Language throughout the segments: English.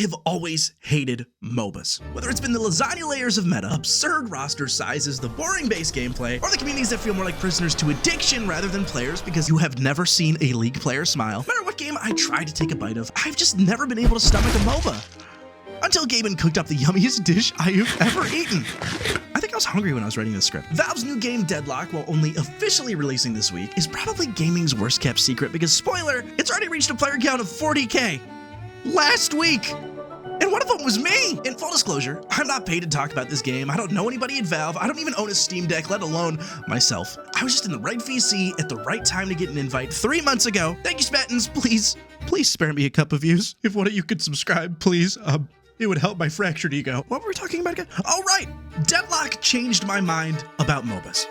have always hated MOBAs. Whether it's been the lasagna layers of meta, absurd roster sizes, the boring base gameplay, or the communities that feel more like prisoners to addiction rather than players because you have never seen a League player smile. No matter what game I try to take a bite of, I've just never been able to stomach a MOBA. Until Gaben cooked up the yummiest dish I have ever eaten. I think I was hungry when I was writing this script. Valve's new game Deadlock, while only officially releasing this week, is probably gaming's worst kept secret because, spoiler, it's already reached a player count of 40K. Last week. And one of them was me! In full disclosure, I'm not paid to talk about this game. I don't know anybody at Valve. I don't even own a Steam Deck, let alone myself. I was just in the right VC at the right time to get an invite 3 months ago. Thank you, Spattins. Please spare me a cup of views. If one of you could subscribe, please. It would help my fractured ego. What were we talking about again? Oh, right. Deadlock changed my mind about MOBAs.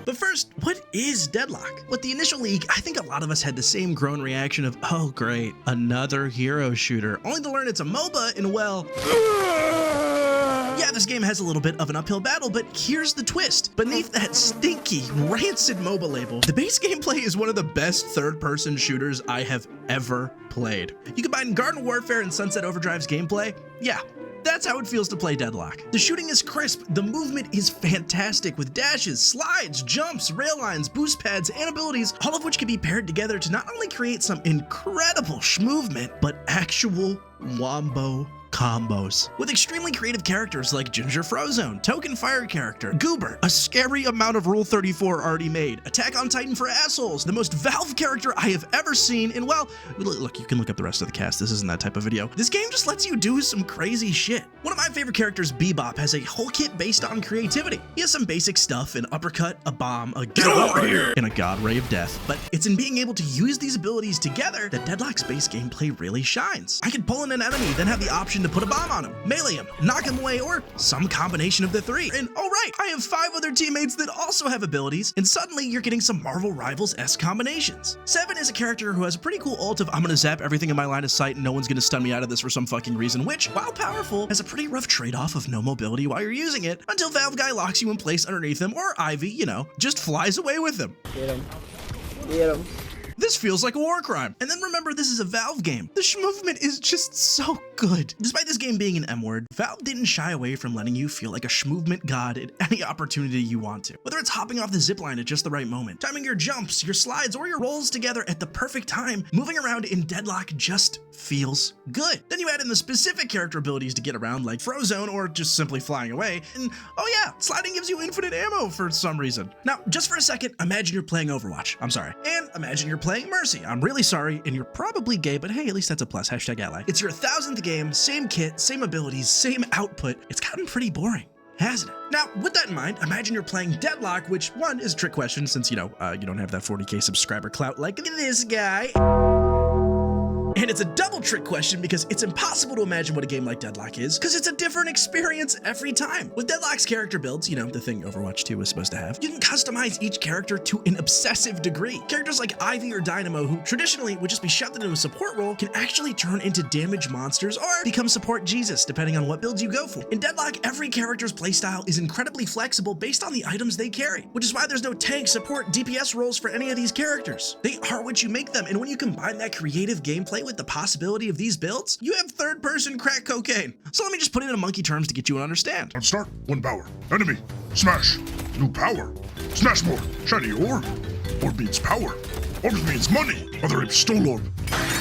But first, what is Deadlock? With the initial leak, I think a lot of us had the same groan reaction of, oh great, another hero shooter, only to learn it's a MOBA and well, yeah, this game has a little bit of an uphill battle, but here's the twist. Beneath that stinky, rancid MOBA label, the base gameplay is one of the best third-person shooters I have ever played. You combine Garden Warfare and Sunset Overdrive's gameplay, yeah, that's how it feels to play Deadlock. The shooting is crisp, the movement is fantastic with dashes, slides, jumps, rail lines, boost pads, and abilities, all of which can be paired together to not only create some incredible movement, but actual wombo combos. With extremely creative characters like Ginger Frozone, Token Fire Character, Goober, a scary amount of Rule 34 already made, Attack on Titan for assholes, the most Valve character I have ever seen, and well, look, you can look up the rest of the cast, this isn't that type of video. This game just lets you do some crazy shit. One of my favorite characters, Bebop, has a whole kit based on creativity. He has some basic stuff, an uppercut, a bomb, a get over here, and a god ray of death, but it's in being able to use these abilities together that Deadlock's base gameplay really shines. I can pull in an enemy, then have the option to put a bomb on him, melee him, knock him away, or some combination of the three. And oh right, I have 5 other teammates that also have abilities, and suddenly you're getting some Marvel Rivals-esque combinations. Seven is a character who has a pretty cool ult of I'm gonna zap everything in my line of sight and no one's gonna stun me out of this for some fucking reason, which, while powerful, has a pretty rough trade-off of no mobility while you're using it, until Valve Guy locks you in place underneath him, or Ivy, you know, just flies away with him. Get him. Get him. This feels like a war crime. And then remember, this is a Valve game. The movement is just so good. Despite this game being an M-word, Valve didn't shy away from letting you feel like a schmovement god at any opportunity you want to. Whether it's hopping off the zipline at just the right moment, timing your jumps, your slides, or your rolls together at the perfect time, moving around in Deadlock just feels good. Then you add in the specific character abilities to get around, like Frozone or just simply flying away, and oh yeah, sliding gives you infinite ammo for some reason. Now, just for a second, imagine you're playing Overwatch. I'm sorry. And imagine you're playing Mercy. I'm really sorry, and you're probably gay, but hey, at least that's a plus, #ally. It's your 1000th game, same kit, same abilities, same output. It's gotten pretty boring, hasn't it? Now, with that in mind, imagine you're playing Deadlock, which one is a trick question since, you know, you don't have that 40K subscriber clout like this guy. And it's a double trick question because it's impossible to imagine what a game like Deadlock is because it's a different experience every time. With Deadlock's character builds, you know, the thing Overwatch 2 was supposed to have, you can customize each character to an obsessive degree. Characters like Ivy or Dynamo, who traditionally would just be shoved into a support role, can actually turn into damage monsters or become support Jesus, depending on what builds you go for. In Deadlock, every character's playstyle is incredibly flexible based on the items they carry, which is why there's no tank, support, DPS roles for any of these characters. They are what you make them, and when you combine that creative gameplay with the possibility of these builds, you have third-person crack cocaine. So let me just put it in monkey terms to get you to understand. On start, 1 power. Enemy, smash. New power. Smash more. Shiny orb. Orb means power. Orb means money. Other ape stole orb.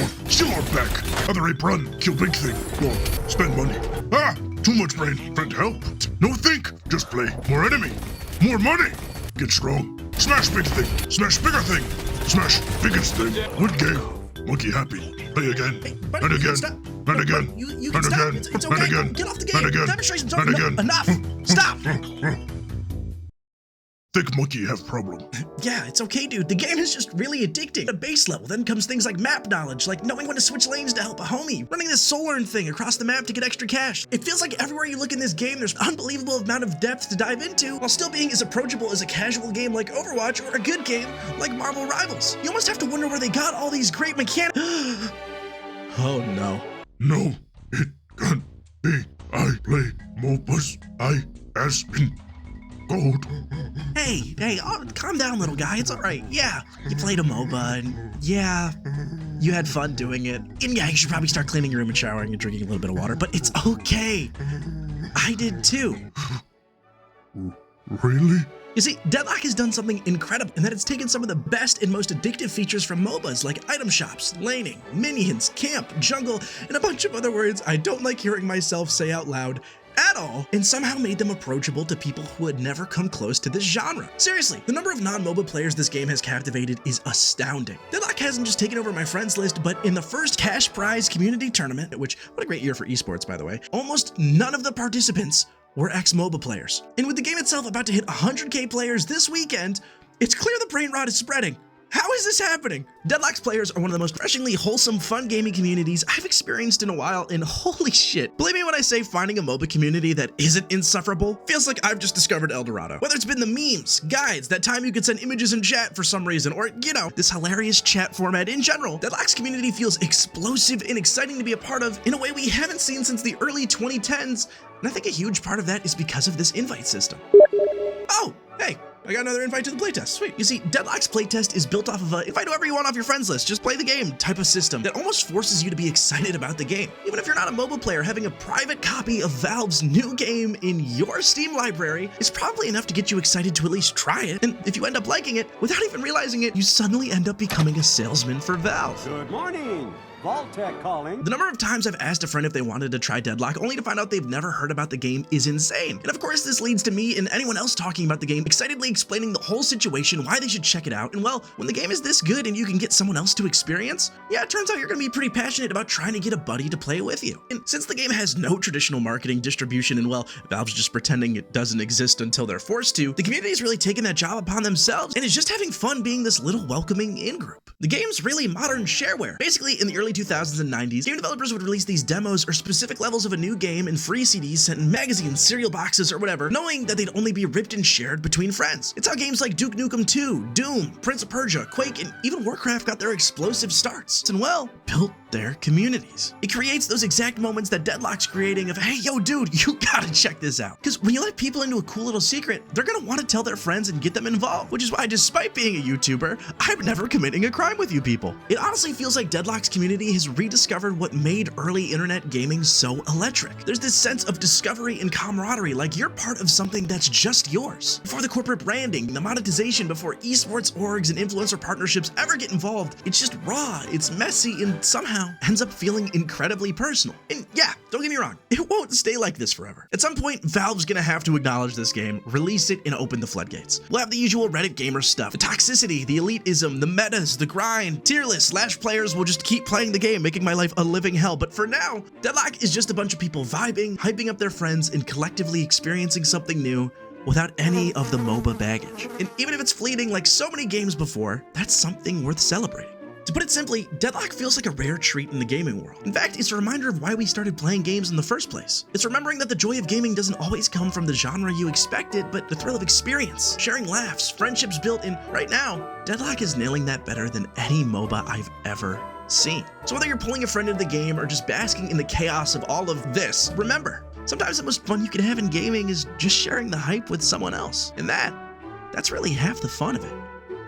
Orb, steal orb back. Other ape run. Kill big thing. Orb, spend money. Ah, too much brain. Friend help. No think. Just play. More enemy. More money. Get strong. Smash big thing. Smash bigger thing. Smash biggest thing. Good game. Monkey happy. Play again. Hey, buddy, and again. And again. You can and stop. again. It's okay. And again. Get off the game. And again. Demonstration's And over. again. Enough. Stop. Think monkey have problem. Yeah, it's okay, dude. The game is just really addicting. At a base level, then comes things like map knowledge, like knowing when to switch lanes to help a homie, running this soul earn thing across the map to get extra cash. It feels like everywhere you look in this game, there's an unbelievable amount of depth to dive into, while still being as approachable as a casual game like Overwatch or a good game like Marvel Rivals. You almost have to wonder where they got all these great mechanics. Oh no. No, it can't be. I play MOBAs. I as in gold. Hey, calm down, little guy. It's all right. Yeah, you played a MOBA, and yeah, You had fun doing it. And yeah, you should probably start cleaning your room and showering and drinking a little bit of water, but it's okay. I did too. Really? You see, Deadlock has done something incredible in that it's taken some of the best and most addictive features from MOBAs like item shops, laning, minions, camp, jungle, and a bunch of other words I don't like hearing myself say out loud at all, and somehow made them approachable to people who had never come close to this genre. Seriously, the number of non-MOBA players this game has captivated is astounding. Deadlock hasn't just taken over my friends list, but in the first cash prize community tournament, which, what a great year for esports by the way, almost none of the participants were ex-MOBA players. And with the game itself about to hit 100K players this weekend, it's clear the brain rot is spreading. How is this happening? Deadlock's players are one of the most refreshingly wholesome, fun gaming communities I've experienced in a while, and holy shit. Believe me when I say finding a MOBA community that isn't insufferable feels like I've just discovered El Dorado. Whether it's been the memes, guides, that time you could send images in chat for some reason, or, you know, this hilarious chat format in general, Deadlock's community feels explosive and exciting to be a part of in a way we haven't seen since the early 2010s, and I think a huge part of that is because of this invite system. Oh, hey. I got another invite to the playtest. Sweet. You see, Deadlock's playtest is built off of a invite whoever you want off your friends list, just play the game type of system that almost forces you to be excited about the game. Even if you're not a mobile player, having a private copy of Valve's new game in your Steam library is probably enough to get you excited to at least try it. And if you end up liking it, without even realizing it, you suddenly end up becoming a salesman for Valve. Good morning. Vault-Tec calling. The number of times I've asked a friend if they wanted to try Deadlock only to find out they've never heard about the game is insane. And of course, this leads to me and anyone else talking about the game excitedly explaining the whole situation, why they should check it out. And well, when the game is this good and you can get someone else to experience, yeah, it turns out you're gonna be pretty passionate about trying to get a buddy to play with you. And since the game has no traditional marketing, distribution, and well, Valve's just pretending it doesn't exist until they're forced to, the community has really taken that job upon themselves and is just having fun being this little welcoming in-group. The game's really modern shareware. Basically, in the early 2000s and 90s, game developers would release these demos or specific levels of a new game in free CDs sent in magazines, cereal boxes, or whatever, knowing that they'd only be ripped and shared between friends. It's how games like Duke Nukem 2, Doom, Prince of Persia, Quake, and even Warcraft got their explosive starts, and well, built their communities. It creates those exact moments that Deadlock's creating of, hey, yo, dude, you gotta check this out. Because when you let people into a cool little secret, they're gonna want to tell their friends and get them involved, which is why, despite being a YouTuber, I'm never committing a crime with you people. It honestly feels like Deadlock's community has rediscovered what made early internet gaming so electric. There's this sense of discovery and camaraderie, like you're part of something that's just yours. Before the corporate branding, the monetization, before esports orgs and influencer partnerships ever get involved, it's just raw, it's messy, and somehow ends up feeling incredibly personal. And yeah, don't get me wrong, it won't stay like this forever. At some point, Valve's gonna have to acknowledge this game, release it, and open the floodgates. We'll have the usual Reddit gamer stuff, the toxicity, the elitism, the metas, the grind, tier lists, / players will just keep playing the game, making my life a living hell. But for now, Deadlock is just a bunch of people vibing, hyping up their friends, and collectively experiencing something new without any of the MOBA baggage. And even if it's fleeting like so many games before, that's something worth celebrating. To put it simply, Deadlock feels like a rare treat in the gaming world. In fact, it's a reminder of why we started playing games in the first place. It's remembering that the joy of gaming doesn't always come from the genre you expected, but the thrill of experience, sharing laughs, friendships built, and right now, Deadlock is nailing that better than any MOBA I've ever seen. So whether you're pulling a friend into the game or just basking in the chaos of all of this, remember, sometimes the most fun you can have in gaming is just sharing the hype with someone else. And that's really half the fun of it,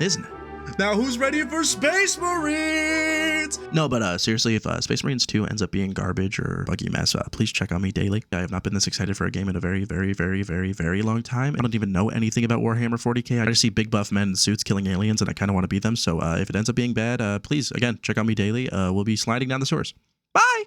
isn't it? Now who's ready for Space Marines? No, but seriously, if Space Marines 2 ends up being garbage or buggy mess, please check on me daily. I have not been this excited for a game in a very, very, very, very, very long time. I don't even know anything about Warhammer 40k. I just see big buff men in suits killing aliens, and I kind of want to be them. So if it ends up being bad, please, again, check on me daily. We'll be sliding down the source. Bye!